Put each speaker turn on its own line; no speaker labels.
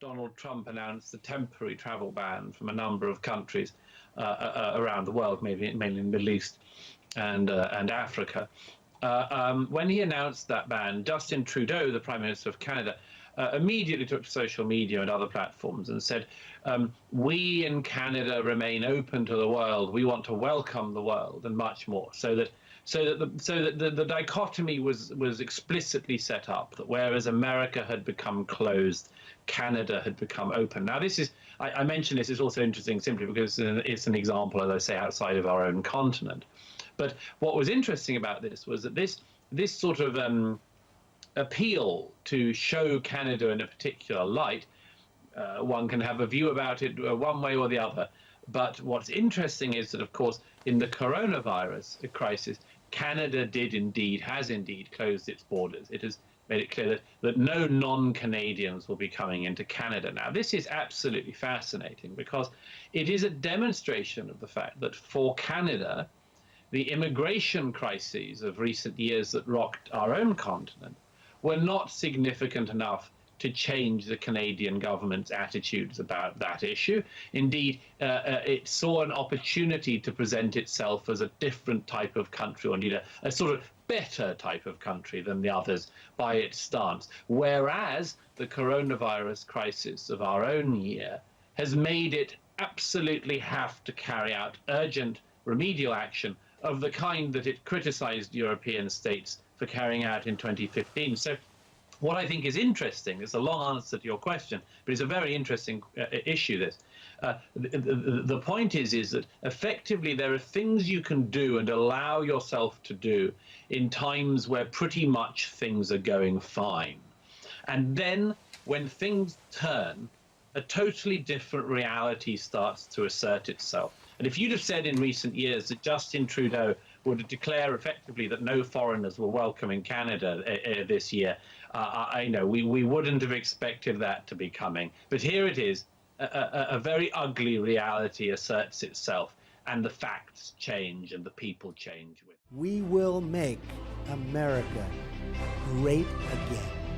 Donald Trump announced a temporary travel ban from a number of countries around the world, mainly in the Middle East and Africa. When he announced that ban, Justin Trudeau, the Prime Minister of Canada, immediately took to social media and other platforms and said, we in Canada remain open to the world. We want to welcome the world, and much more. So that the dichotomy was explicitly set up, that whereas America had become closed, Canada had become open. Now, this is, I mention this is also interesting simply because it's an example, as I say, outside of our own continent. But what was interesting about this was that this sort of appeal to show Canada in a particular light, one can have a view about it one way or the other. But what's interesting is that, of course, in the coronavirus crisis, Canada has indeed closed its borders. It has made it clear that no non-Canadians will be coming into Canada. Now, this is absolutely fascinating because it is a demonstration of the fact that for Canada, the immigration crises of recent years that rocked our own continent were not significant enough to change the Canadian government's attitudes about that issue. Indeed, it saw an opportunity to present itself as a different type of country, or indeed a sort of better type of country than the others by its stance. Whereas the coronavirus crisis of our own year has made it absolutely have to carry out urgent remedial action of the kind that it criticized European states for carrying out in 2015. So what I think is interesting, it's a long answer to your question, but it's a very interesting issue, this. The point is that effectively there are things you can do and allow yourself to do in times where pretty much things are going fine. And then when things turn, a totally different reality starts to assert itself. And if you'd have said in recent years that Justin Trudeau would declare effectively that no foreigners were welcome in Canada this year, I know we wouldn't have expected that to be coming. But here it is, a very ugly reality asserts itself, and the facts change and the people change with it.
We will make America great again.